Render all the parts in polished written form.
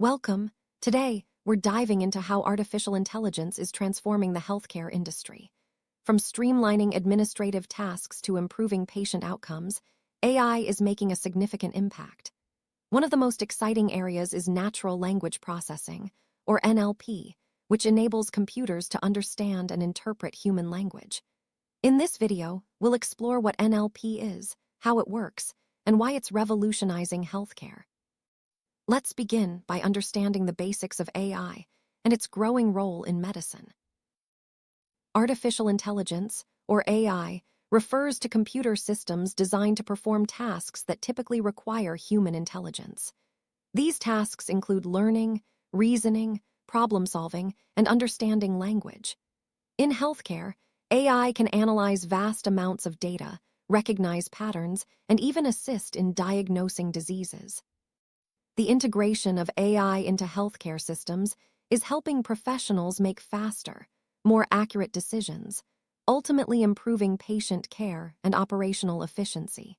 Welcome. Today, we're diving into how artificial intelligence is transforming the healthcare industry. From streamlining administrative tasks to improving patient outcomes, AI is making a significant impact. One of the most exciting areas is natural language processing, or NLP, which enables computers to understand and interpret human language. In this video, we'll explore what NLP is, how it works, and why it's revolutionizing healthcare. Let's begin by understanding the basics of AI and its growing role in medicine. Artificial intelligence, or AI, refers to computer systems designed to perform tasks that typically require human intelligence. These tasks include learning, reasoning, problem-solving, and understanding language. In healthcare, AI can analyze vast amounts of data, recognize patterns, and even assist in diagnosing diseases. The integration of AI into healthcare systems is helping professionals make faster, more accurate decisions, ultimately improving patient care and operational efficiency.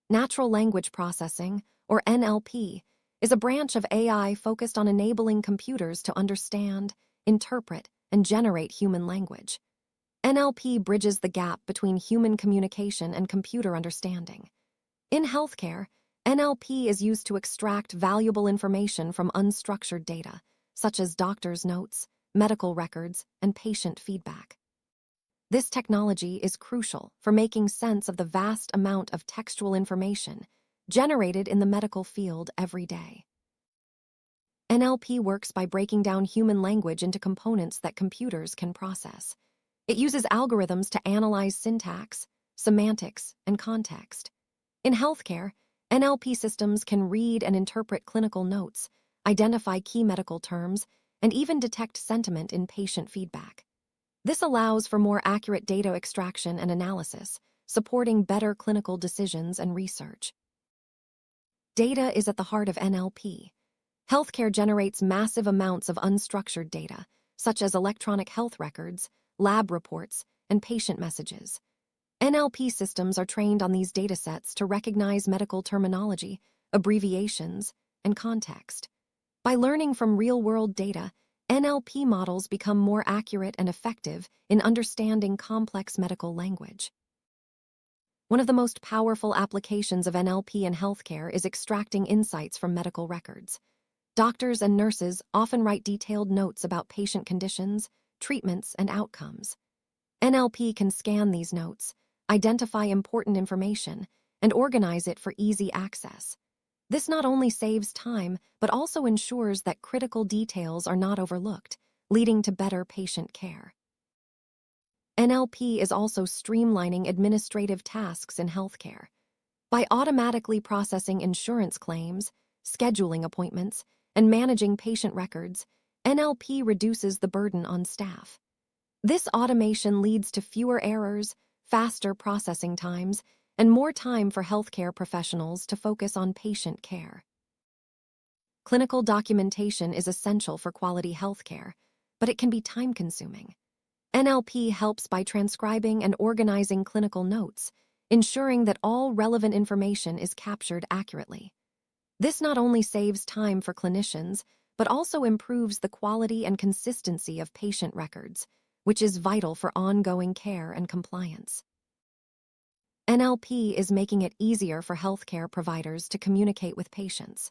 Natural language processing, or NLP, is a branch of AI focused on enabling computers to understand, interpret, and generate human language. NLP bridges the gap between human communication and computer understanding. In healthcare, NLP is used to extract valuable information from unstructured data, such as doctors' notes, medical records, and patient feedback. This technology is crucial for making sense of the vast amount of textual information generated in the medical field every day. NLP works by breaking down human language into components that computers can process. It uses algorithms to analyze syntax, semantics, and context. In healthcare, NLP systems can read and interpret clinical notes, identify key medical terms, and even detect sentiment in patient feedback. This allows for more accurate data extraction and analysis, supporting better clinical decisions and research. Data is at the heart of NLP. Healthcare generates massive amounts of unstructured data, such as electronic health records, lab reports, and patient messages. NLP systems are trained on these datasets to recognize medical terminology, abbreviations, and context. By learning from real-world data, NLP models become more accurate and effective in understanding complex medical language. One of the most powerful applications of NLP in healthcare is extracting insights from medical records. Doctors and nurses often write detailed notes about patient conditions, treatments, and outcomes. NLP can scan these notes, identify important information, and organize it for easy access. This not only saves time, but also ensures that critical details are not overlooked, leading to better patient care. NLP is also streamlining administrative tasks in healthcare. By automatically processing insurance claims, scheduling appointments, and managing patient records, NLP reduces the burden on staff. This automation leads to fewer errors, faster processing times, and more time for healthcare professionals to focus on patient care. Clinical documentation is essential for quality healthcare, but it can be time-consuming. NLP helps by transcribing and organizing clinical notes, ensuring that all relevant information is captured accurately. This not only saves time for clinicians, but also improves the quality and consistency of patient records, which is vital for ongoing care and compliance. NLP is making it easier for healthcare providers to communicate with patients.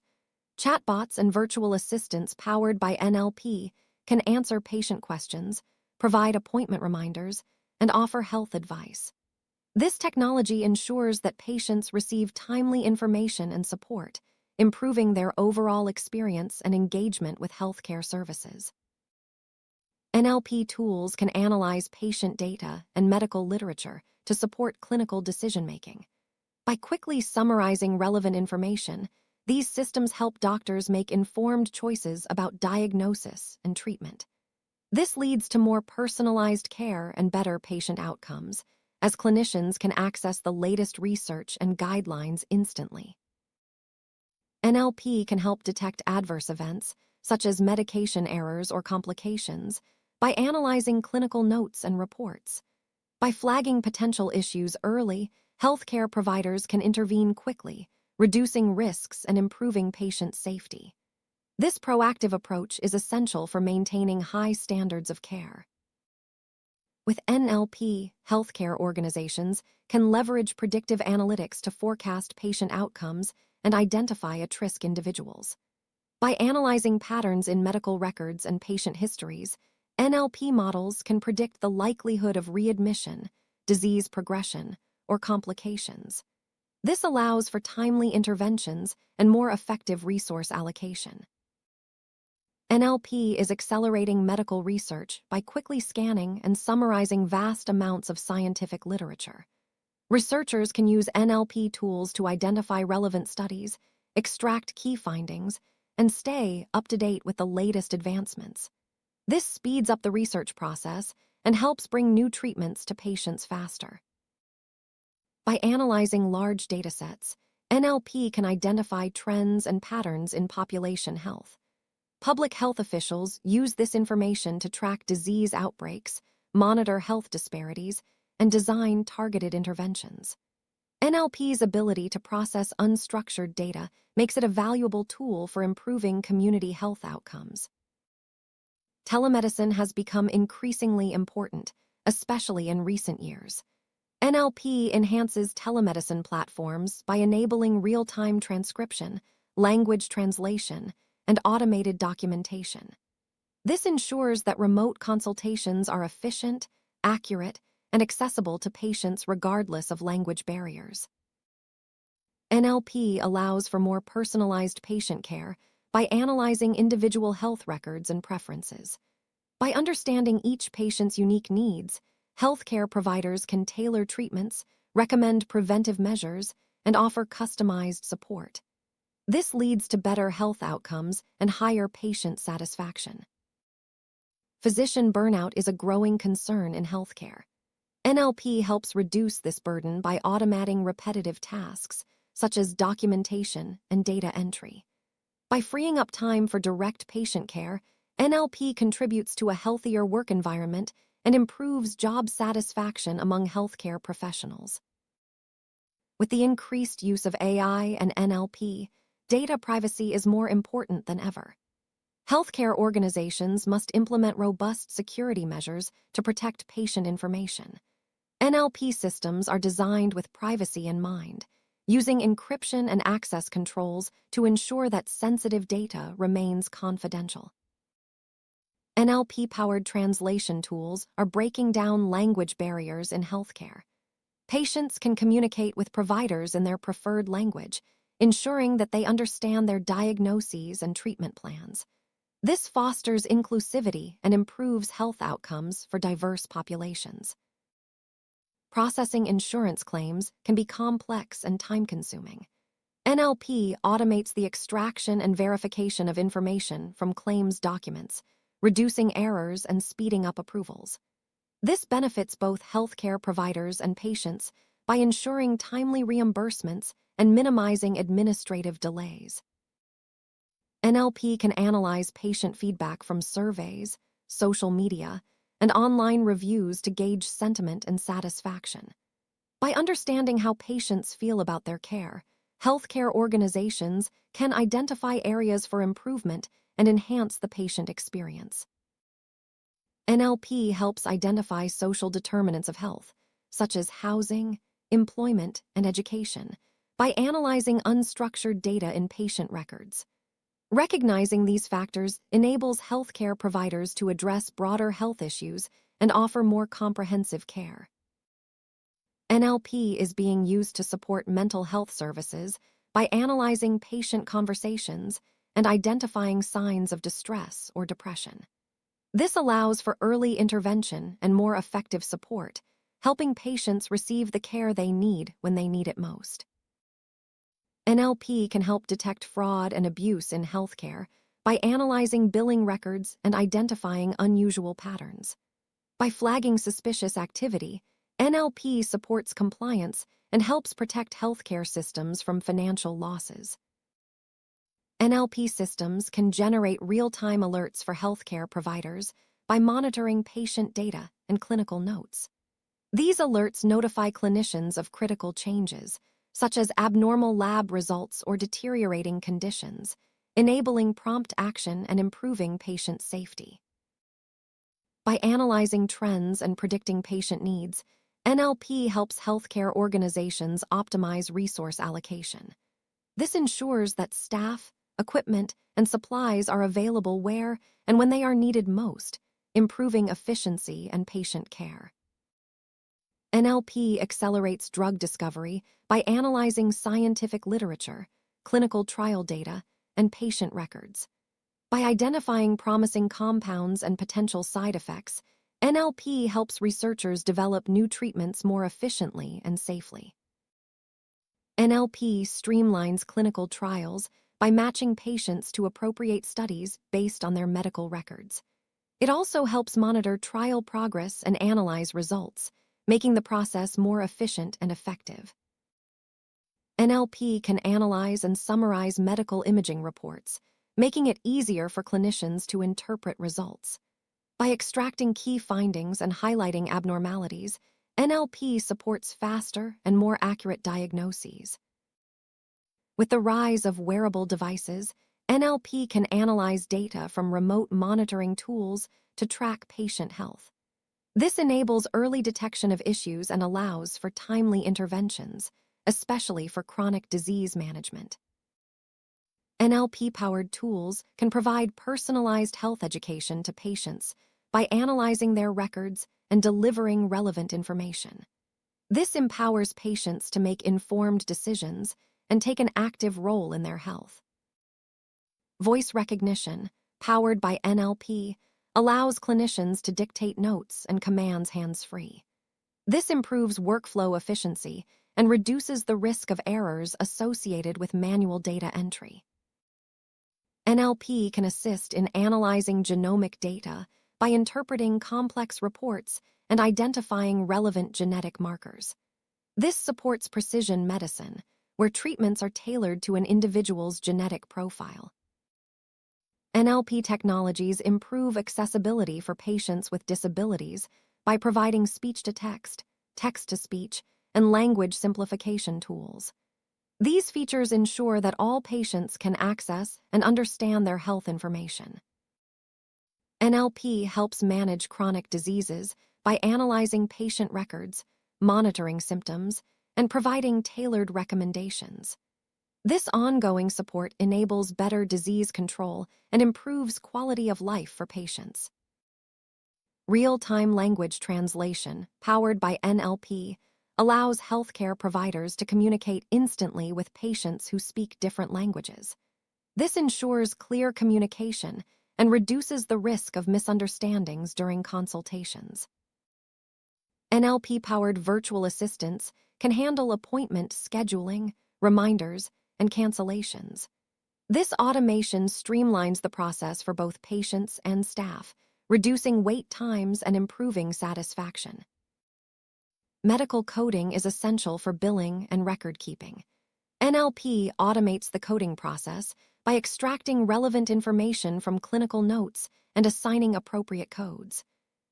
Chatbots and virtual assistants powered by NLP can answer patient questions, provide appointment reminders, and offer health advice. This technology ensures that patients receive timely information and support, improving their overall experience and engagement with healthcare services. NLP tools can analyze patient data and medical literature to support clinical decision-making. By quickly summarizing relevant information, these systems help doctors make informed choices about diagnosis and treatment. This leads to more personalized care and better patient outcomes, as clinicians can access the latest research and guidelines instantly. NLP can help detect adverse events, such as medication errors or complications, by analyzing clinical notes and reports. By flagging potential issues early, healthcare providers can intervene quickly, reducing risks and improving patient safety. This proactive approach is essential for maintaining high standards of care. With NLP, healthcare organizations can leverage predictive analytics to forecast patient outcomes and identify at-risk individuals. By analyzing patterns in medical records and patient histories, NLP models can predict the likelihood of readmission, disease progression, or complications. This allows for timely interventions and more effective resource allocation. NLP is accelerating medical research by quickly scanning and summarizing vast amounts of scientific literature. Researchers can use NLP tools to identify relevant studies, extract key findings, and stay up to date with the latest advancements. This speeds up the research process and helps bring new treatments to patients faster. By analyzing large datasets, NLP can identify trends and patterns in population health. Public health officials use this information to track disease outbreaks, monitor health disparities, and design targeted interventions. NLP's ability to process unstructured data makes it a valuable tool for improving community health outcomes. Telemedicine has become increasingly important, especially in recent years. NLP enhances telemedicine platforms by enabling real-time transcription, language translation, and automated documentation. This ensures that remote consultations are efficient, accurate, and accessible to patients regardless of language barriers. NLP allows for more personalized patient care by analyzing individual health records and preferences. By understanding each patient's unique needs, healthcare providers can tailor treatments, recommend preventive measures, and offer customized support. This leads to better health outcomes and higher patient satisfaction. Physician burnout is a growing concern in healthcare. NLP helps reduce this burden by automating repetitive tasks, such as documentation and data entry. By freeing up time for direct patient care, NLP contributes to a healthier work environment and improves job satisfaction among healthcare professionals. With the increased use of AI and NLP, data privacy is more important than ever. Healthcare organizations must implement robust security measures to protect patient information. NLP systems are designed with privacy in mind, using encryption and access controls to ensure that sensitive data remains confidential. NLP-powered translation tools are breaking down language barriers in healthcare. Patients can communicate with providers in their preferred language, ensuring that they understand their diagnoses and treatment plans. This fosters inclusivity and improves health outcomes for diverse populations. Processing insurance claims can be complex and time-consuming. NLP automates the extraction and verification of information from claims documents, reducing errors and speeding up approvals. This benefits both healthcare providers and patients by ensuring timely reimbursements and minimizing administrative delays. NLP can analyze patient feedback from surveys, social media, and online reviews to gauge sentiment and satisfaction. By understanding how patients feel about their care, healthcare organizations can identify areas for improvement and enhance the patient experience. NLP helps identify social determinants of health, such as housing, employment, and education, by analyzing unstructured data in patient records. Recognizing these factors enables healthcare providers to address broader health issues and offer more comprehensive care. NLP is being used to support mental health services by analyzing patient conversations and identifying signs of distress or depression. This allows for early intervention and more effective support, helping patients receive the care they need when they need it most. NLP can help detect fraud and abuse in healthcare by analyzing billing records and identifying unusual patterns. By flagging suspicious activity, NLP supports compliance and helps protect healthcare systems from financial losses. NLP systems can generate real-time alerts for healthcare providers by monitoring patient data and clinical notes. These alerts notify clinicians of critical changes, such as abnormal lab results or deteriorating conditions, enabling prompt action and improving patient safety. By analyzing trends and predicting patient needs, NLP helps healthcare organizations optimize resource allocation. This ensures that staff, equipment, and supplies are available where and when they are needed most, improving efficiency and patient care. NLP accelerates drug discovery by analyzing scientific literature, clinical trial data, and patient records. By identifying promising compounds and potential side effects, NLP helps researchers develop new treatments more efficiently and safely. NLP streamlines clinical trials by matching patients to appropriate studies based on their medical records. It also helps monitor trial progress and analyze results, making the process more efficient and effective. NLP can analyze and summarize medical imaging reports, making it easier for clinicians to interpret results. By extracting key findings and highlighting abnormalities, NLP supports faster and more accurate diagnoses. With the rise of wearable devices, NLP can analyze data from remote monitoring tools to track patient health. This enables early detection of issues and allows for timely interventions, especially for chronic disease management. NLP-powered tools can provide personalized health education to patients by analyzing their records and delivering relevant information. This empowers patients to make informed decisions and take an active role in their health. Voice recognition, powered by NLP, allows clinicians to dictate notes and commands hands-free. This improves workflow efficiency and reduces the risk of errors associated with manual data entry. NLP can assist in analyzing genomic data by interpreting complex reports and identifying relevant genetic markers. This supports precision medicine, where treatments are tailored to an individual's genetic profile. NLP technologies improve accessibility for patients with disabilities by providing speech-to-text, text-to-speech, and language simplification tools. These features ensure that all patients can access and understand their health information. NLP helps manage chronic diseases by analyzing patient records, monitoring symptoms, and providing tailored recommendations. This ongoing support enables better disease control and improves quality of life for patients. Real-time language translation, powered by NLP, allows healthcare providers to communicate instantly with patients who speak different languages. This ensures clear communication and reduces the risk of misunderstandings during consultations. NLP-powered virtual assistants can handle appointment scheduling, reminders, and cancellations. This automation streamlines the process for both patients and staff, reducing wait times and improving satisfaction. Medical coding is essential for billing and record keeping. NLP automates the coding process by extracting relevant information from clinical notes and assigning appropriate codes.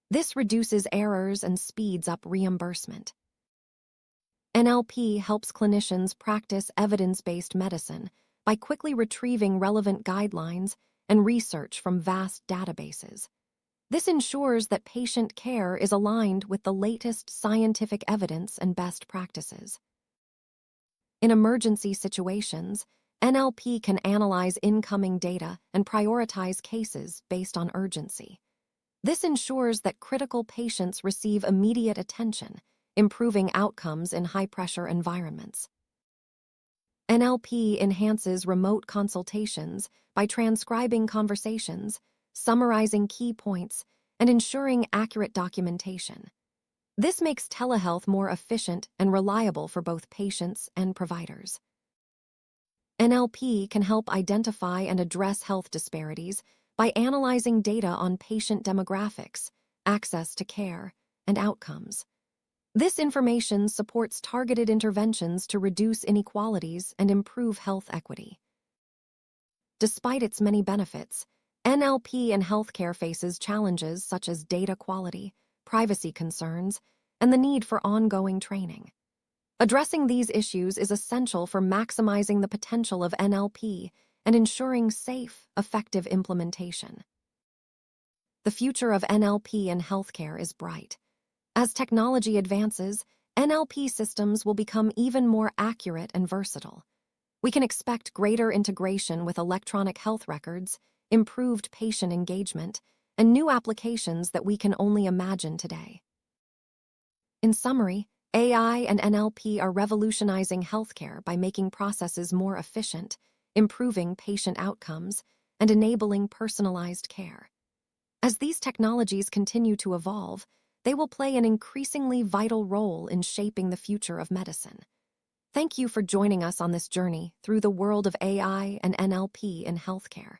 This reduces errors and speeds up reimbursement. NLP helps clinicians practice evidence-based medicine by quickly retrieving relevant guidelines and research from vast databases. This ensures that patient care is aligned with the latest scientific evidence and best practices. In emergency situations, NLP can analyze incoming data and prioritize cases based on urgency. This ensures that critical patients receive immediate attention, improving outcomes in high-pressure environments. NLP enhances remote consultations by transcribing conversations, summarizing key points, and ensuring accurate documentation. This makes telehealth more efficient and reliable for both patients and providers. NLP can help identify and address health disparities by analyzing data on patient demographics, access to care, and outcomes. This information supports targeted interventions to reduce inequalities and improve health equity. Despite its many benefits, NLP in healthcare faces challenges such as data quality, privacy concerns, and the need for ongoing training. Addressing these issues is essential for maximizing the potential of NLP and ensuring safe, effective implementation. The future of NLP in healthcare is bright. As technology advances, NLP systems will become even more accurate and versatile. We can expect greater integration with electronic health records, improved patient engagement, and new applications that we can only imagine today. In summary, AI and NLP are revolutionizing healthcare by making processes more efficient, improving patient outcomes, and enabling personalized care. As these technologies continue to evolve, they will play an increasingly vital role in shaping the future of medicine. Thank you for joining us on this journey through the world of AI and NLP in healthcare.